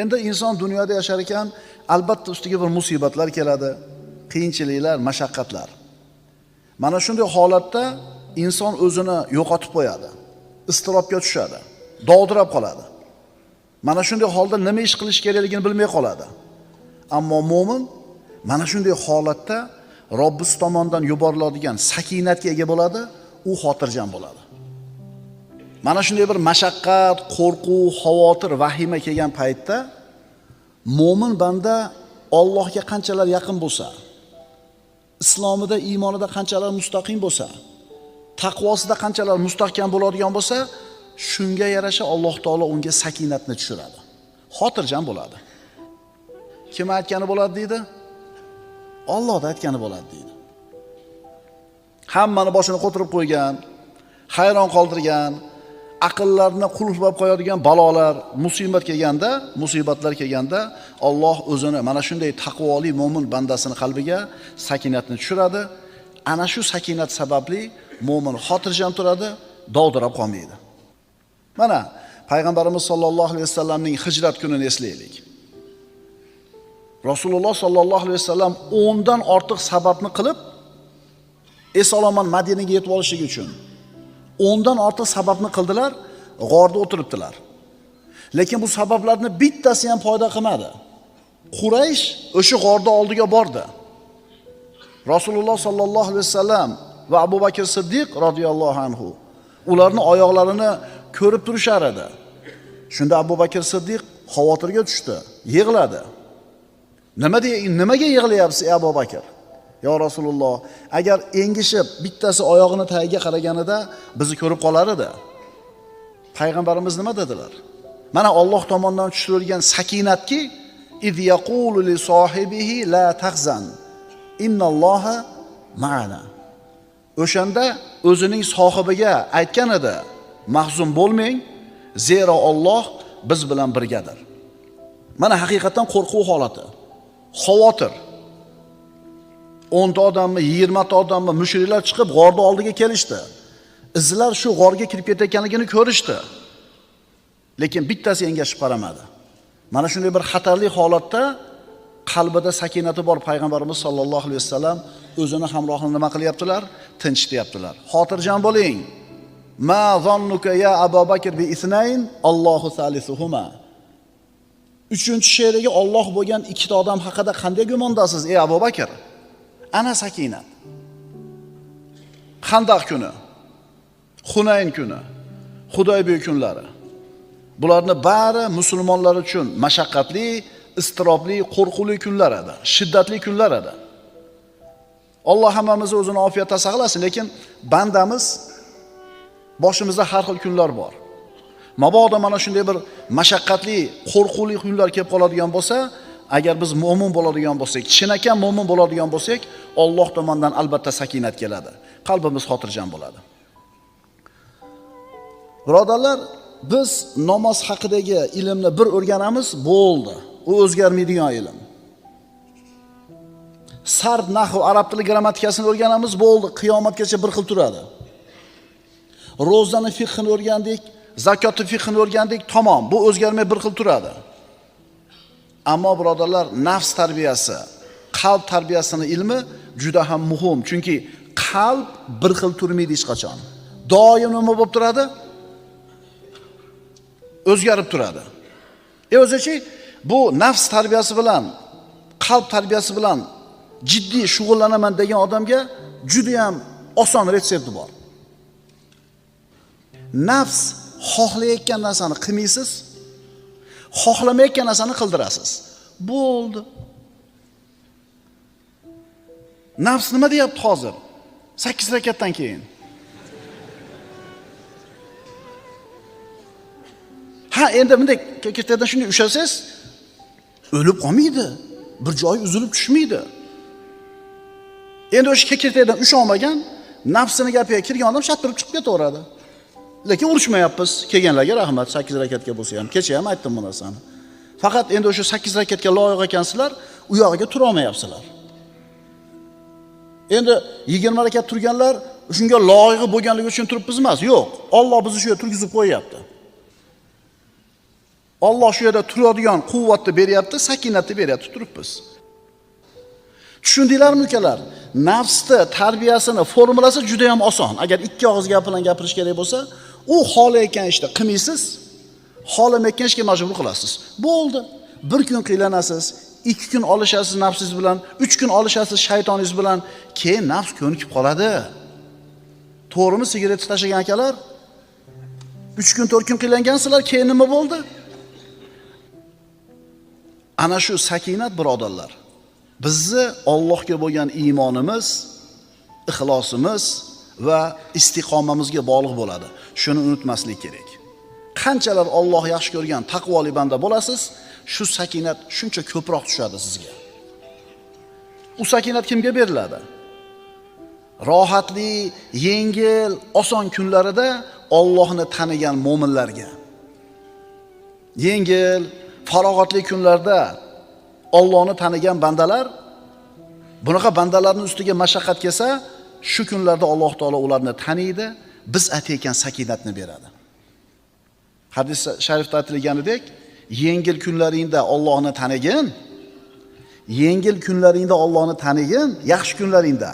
Endi inson dunyoda yashar ekan, albatta ustiga bir musibatlar keladi, qiyinchiliklar, mashaqqatlar. Mana shunday holatda inson o'zini yo'qotib qo'yadi, iztirobga tushadi, dovdirab qoladi. Mana shunday holda nima ish qilish kerakligini bilmay qoladi. Ammo mu'min mana shunday holatda Robbis tomonidan yuboriladigan sakinatga ega bo'ladi, u xotirjam bo'ladi. Mana shunday bir mashaqqat, qo'rquv, xavotir, vahima kelgan paytda mu'min banda Allohga qanchalar yaqin bo'lsa, islomida, iymonida qanchalar mustaqim bo'lsa, taqvosida qanchalar mustahkam bo'ladigan bo'lsa, shunga yarasha Alloh taolo unga sakinatni tushiradi. Xotirjam bo'ladi. Kim aytgani bo'ladi deydi? Alloh aytgani bo'ladi deydi. Hammani boshini qo'tirib qo'ygan, hayron qoldirgan, aqllarni qulflab qo'yadigan balolar, musibatlar kelganda Alloh o'zini mana shunday taqvoli mo'min bandasini qalbiga sakinatni tushiradi. Ana shu sakinat sababli mo'min xotirjam turadi, dovdirab qolmaydi. Mana payg'ambarimiz sollallohu alayhi vasallamning hijrat kunini eslaylik. Rasululloh sollallohu alayhi vasallam 10 dan ortiq sababni qilib eson-omon Madinaga yetib olishligi uchun 10 dan ortiq sababni qildilar, g'orda o'tiribdilar. Lekin bu sabablarni bittasi ham foyda qilmadi. Quraysh o'sha g'orda oldiga bordi. Rasululloh sollallohu alayhi vasallam va Abu Bakr Siddiq radhiyallohu anhu ularni oyoqlarini ko'rib turishar edi. Shunda Abu Bakr Siddiq xavotirga tushdi, yig'ladi. Nimaga yig'layapsiz ey Abu Bakr? Ya Rasululloh, agar engishib bittasi oyog'ini tagiga qaraganida bizni ko'rib qolar edi. Payg'ambarimiz nima dedilar? Mana Alloh tomonidan tushirilgan sakinatki, iz yaqulu li sohibihi la tahzan, innalloha ma'ana. O'shanda o'zining sohibiga aytgan edi, mahzun bo'lmang, zero Alloh biz bilan birgadir. Mana haqiqatan qo'rquv holati, xavotir. 10 ta odammi, 20 ta odammi mushriklar chiqib g'orda oldiga kelishdi. Izlar shu g'orga kirib ketayotganligini ko'rishdi. Lekin bittasi engashib qaramadi. Mana shunday bir xatarli holatda qalbida sakinati bor payg'ambarimiz sollallohu alayhi vasallam o'zini hamrohini nima qilyaptilar? Tinchityaptilar. Xotirjam bo'ling. Ma zannuka ya Abu Bakr bi isnayn, Allohu salisuhuma. 3-she'riga Alloh bo'lgan ikkita odam haqida qanday gumondasiz ey Abu Bakr? Ana sakinat. Xandaq kuni, Hunayn kuni, Hudaybiya kunlari. Bularni bari musulmonlar uchun mashaqqatli, istirobli, qo'rquvli kunlar edi, shiddatli kunlar edi. Alloh hammamizni o'zini ofiyatda saqlasin, lekin bandamiz boshimizda har xil kunlar bor. Mabodo mana shunday bir mashaqqatli, qo'rquvli kunlar kelib qoladigan bo'lsa, agar biz mo'min bo'ladigan bo'lsak, chinakam mo'min bo'ladigan bo'lsak, Alloh tomonidan albatta sakinat keladi. Qalbimiz xotirjam bo'ladi. Birodarlar, biz namoz haqidagi ilmni bir o'rganamiz, bo'ldi. U o'zgarmaydigan ilm. Sarf, nahv, arab tili grammatikasini o'rganamiz, bo'ldi. Qiyomatgacha bir xil turadi. Ro'zani fiqhini o'rgandik, zakotni fiqhini o'rgandik, tamom. Bu o'zgarmay bir xil turadi. Ammo birodarlar, nafs tarbiyasi, qalb tarbiyasining ilmi juda ham muhim. Chunki qalb bir xil turmaydi hech qachon. Doim nima bo'lib turadi? O'zgarib turadi. O'zichi bu nafs tarbiyasi bilan, qalb tarbiyasi bilan jiddiy shug'ullanaman degan odamga juda ham oson retsepti bor. Nafs xohlayotgan narsani qilmaysiz, xohlamayotgan narsani qildirasiz. Bo'ldi. Nafs nima deyapti hozir? 8 rakatdan keyin. Ha, endi bunday kekirtadan shunday ushlasangiz, o'lib qolmaydi. Bir joyi uzilib tushmaydi. Endi o'sha kekirtadan usholmagan, nafsini gapiga kirgan odam shattirib chiqib ketaveradi. Lekin urushmayapmiz. Kelganlarga rahmat, 8 rakatga bo'lsa ham. Kecha ham aytdim bu narsani. Faqat endi o'sha 8 rakatga loyiq ekansizlar, u yog'iga tura olmayapsizlar. Endi 20 rakat turganlar shunga loyiq bo'lganligi uchun turibmiz emas. Yo'q, Alloh bizni shu yerga turgizib qo'yapti. Alloh shu yerda turadigan quvvatni beryapti, sakinatni beryapti turibmiz. Tushundinglarmi ukalar? Nafsni tarbiyasini formulasi juda ham oson. Agar ikki og'iz gap bilan gapirish kerak bo'lsa, u xohlayotgan ishni qilmaysiz, xohlamayotgan ishga majbur qilasiz. Bo'ldi. Bir kun qiylanasiz, 2 kun olishasiz nafsingiz bilan, 3 kun olishasiz shaytoningiz bilan, keyin nafs ko'nikib qoladi. To'g'rimi, sigaretni tashlagan akalar? 3 kun 4 kun qiylangansizlar, keyin nima bo'ldi? Ana shu sakinat birodarlar. Bizni Allohga bo'lgan iymonimiz, ixlosimiz va istiqomamizga bog'liq bo'ladi. Shuni unutmaslik kerak. Qanchalar Alloh yaxshi ko'rgan taqvoli banda bo'lasiz, shu sakinat shuncha ko'proq tushadi sizga. U sakinat kimga beriladi? Rohatli, yengil, oson kunlarida Allohni tanigan mo'minlarga. Yengil, farog'atli kunlarda Allohni tanigan bandalar, bunaqa bandalarning ustiga mashaqqat kelsa, shu kunlarda Alloh taolo ularni taniydi, biz aytayotgan sakinatni beradi. Hadis sharifda aytilganidek, yengil kunlaringda Allohni tanigin, yengil kunlaringda Allohni tanigin, yaxshi kunlaringda,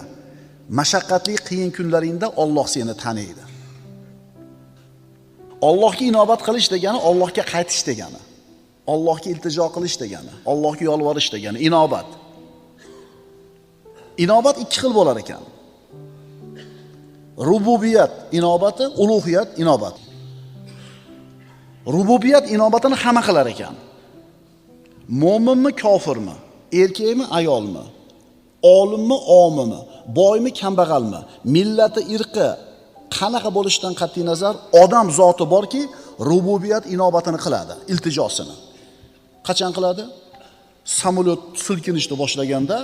mashaqqatli qiyin kunlaringda Alloh seni taniydi. Allohga inobat qilish degani Allohga qaytish degani. Allohga iltijo qilish degani, Allohga yolvorish degani inobat. Inobat ikki xil bo'lar ekan. Rububiyat inobati, ulug'iyat inobat. Rububiyat inobatini hamma qilar ekan. Mo'minmi, kofirmi, erkakmi, ayolmi, olimmi, omimi, boymi, kambag'almi, millati, irqi qanaqa bo'lishidan qat'iy nazar odam zoti borki, rububiyat inobatini qiladi, iltijosini. Qachon qiladi? Samolyot silkinishni boshlaganda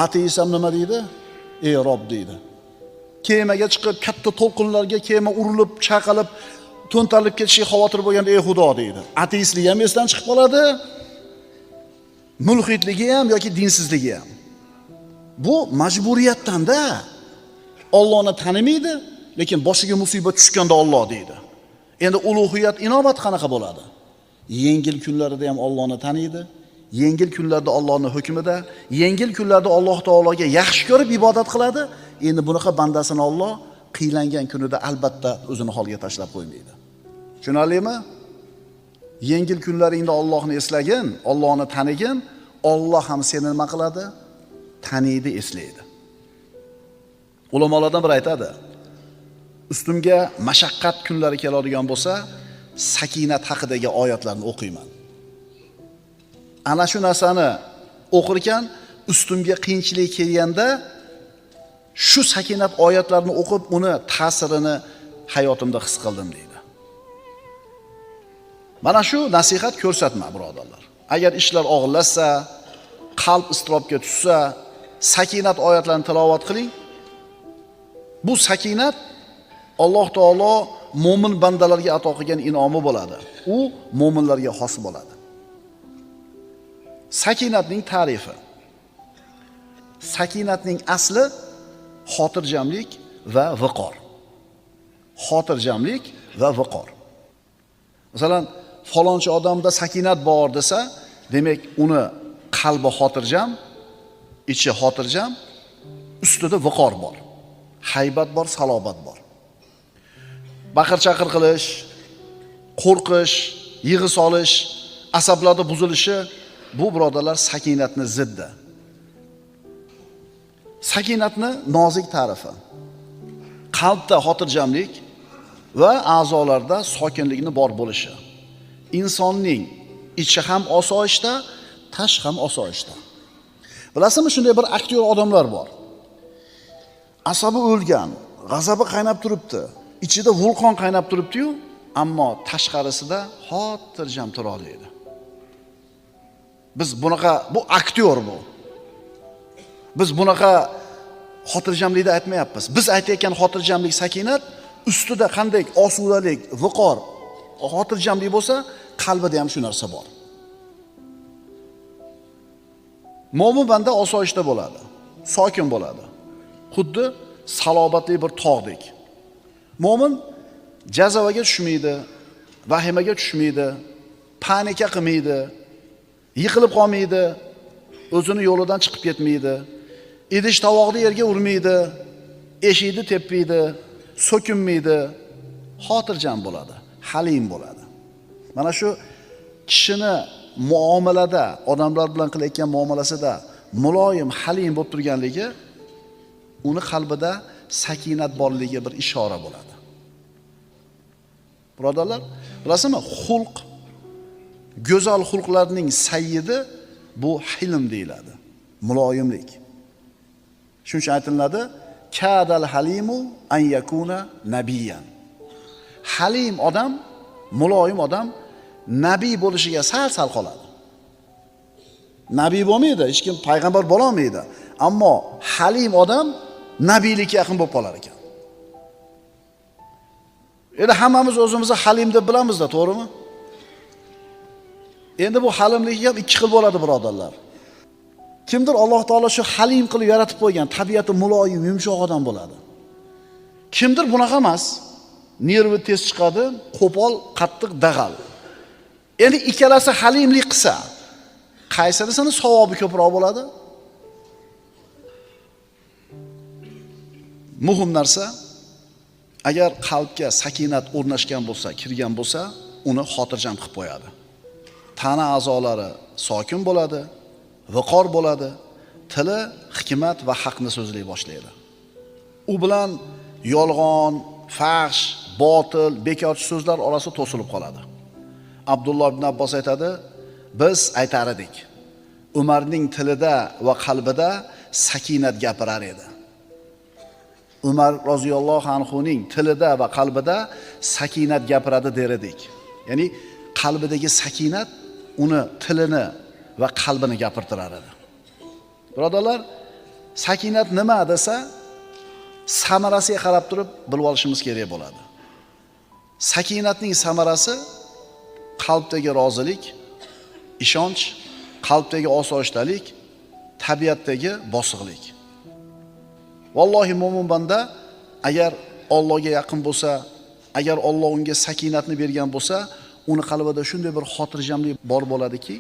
ateist ham nima deydi? Ey Rob deydi. Kemaga chiqib, katta to'lqinlarga kema urilib, chaqalib, to'ntarilib ketishiga xavotir bo'lganda ey Xudo deydi. Ateistlik ham esdan chiqib qoladi. Mulhitligi ham yoki dinsizligi ham. Bu majburiyatdan-da. Allohni tanimaydi, lekin boshiga musibat tushganda Alloh deydi. Endi ulug'iyat inobat qanaqa bo'ladi? Yengil kunlarida ham Allohni taniydi. Yengil kunlarda Allohning hukmida, yengil kunlarda Alloh taologa yaxshi ko'rib ibodat qiladi. Endi bunaqa bandasini Alloh qiylangan kunida albatta o'zini holiga tashlab qo'ymaydi. Tushunarlimi? Yengil kunlaringda Allohni eslagin, Allohni tanigin, Alloh ham seni nima qiladi? Taniydi, eslaydi. Ulamolardan biri aytadi: ustimga mashaqqat kunlari keladigan bo'lsa, sakinat haqidagi oyatlarni o'qiyman. Ana shu narsani o'qir ekan, ustimga qiyinchilik kelganda shu sakinat oyatlarini o'qib, uni ta'sirini hayotimda his qildim deydi. Mana shu nasihat ko'rsatma birodarlar. Agar ishlar og'irlashsa, qalb iztirobga tushsa, sakinat oyatlarini tilovat qiling. Bu sakinat Alloh taolo mo'min bandalarga ato qilgan inomi bo'ladi. U mo'minlarga xos bo'ladi. Sakinatning ta'rifi. Sakinatning asli xotirjamlik va viqor. Xotirjamlik va viqor. Masalan, falonchi odamda sakinat bor desa, demak uni qalbi xotirjam, ichi xotirjam, ustida viqor bor. Haybat bor, salobat bor. Baqir-chaqir qilish, qo'rqish, yig'i solish, asablarda buzilishi bu birodarlar sakinatni ziddi. Sakinatni nozik ta'rifi. Qalbda xotirjamlik va a'zolarda sokinlikni bor bo'lishi. Insonning ichi ham osoyishta, tashqi ham osoyishta. Bilasizmi, shunday bir aktyor odamlar bor. Asabi o'lgan, g'azabi qaynab turibdi. Ichida vulqon qaynab turibdi-yu, ammo tashqarisida xotirjam tura oladi. Biz bunaqa, bu aktyor bu. Biz bunaqa xotirjamlikni aytmayapmiz. Biz aytayotgan xotirjamlik, sakinat ustida qanday osudalik, viqor, xotirjamlik bo'lsa, qalbida ham shu narsa bor. Mo'min banda osoyishta bo'ladi, sokin bo'ladi. Xuddi salobatli bir tog'dek. Mo'min jazavaga tushmaydi, vahimaga tushmaydi, panika qilmaydi, yiqilib qolmaydi, o'zini yo'lidan chiqib ketmaydi, idish tovoqni yerga urmaydi, eshikni tepmaydi, so'kinmaydi, xotirjam bo'ladi, halim bo'ladi. Mana shu kishini muomalada, odamlar bilan qilayotgan muomalasida muloyim, halim bo'lib turganligi uni qalbida sakinat borligiga bir ishora bo'ladi. Birodarlar, bilasizmi, xulq, go'zal xulqlarning sayyidi bu hilm deyiladi, muloyimlik. Shuning uchun aytiladi, kadal halimu an yakuna nabiyan. Halim odam, muloyim odam nabiy bo'lishiga sal qoladi. Nabiy bo'lmaydi, hech kim payg'ambar bo'la olmaydi, ammo halim odam nabiylikka yaqin bo'lib qolar ekan. Endi hammamiz o'zimizni halim deb bilamiz-da, to'g'rimi? Endi bu halimlik ham ikki xil bo'ladi, birodarlar. Kimdir Alloh taolo shu halim qilib yaratib qo'ygan, tabiati muloyim, yumshoq odam bo'ladi. Kimdir bunaqa emas, nervi tez chiqadi, qo'pol, qattiq, dag'al. Endi ikkalasi halimlik qilsa, qaysirisini savobi ko'proq bo'ladi? Muhim narsa, agar qalbga sakinat o'rnashgan bo'lsa, kirgan bo'lsa, uni xotirjam qilib qo'yadi. Tana a'zolari sokin bo'ladi, viqor bo'ladi, tili hikmat va haqni so'zlay boshlaydi. U bilan yolg'on, fahsh, botil, bekorchi so'zlar orasi to'silib qoladi. Abdulloh ibn Abbos aytadi, biz aytar edik, Umarning tilida va qalbida sakinat gapirar edi. Umar roziyallohu anhuning tilida va qalbida sakinat gapiradi der edik. Ya'ni qalbidagi sakinat uni tilini va qalbini gapirtirar edi. Birodarlar, sakinat nima desa, samarasiga qarab turib bilib olishimiz kerak bo'ladi. Sakinatning samarasi qalbdagi rozilik, ishonch, qalbdagi osoyishtalik, tabiatdagi bosiqlik. Vallohi mo'min banda agar Allohga yaqin bo'lsa, agar Alloh unga sakinatni bergan bo'lsa, uni qalbida shunday bir xotirjamlik bor bo'ladiki,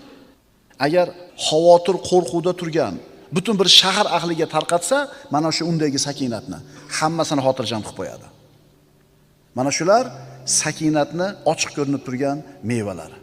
agar xavotir, qo'rquvda turgan butun bir shahar ahliga tarqatsa, mana shu undagi sakinatni hammasini xotirjam qilib qo'yadi. Mana shular sakinatni ochiq ko'rinib turgan mevalari.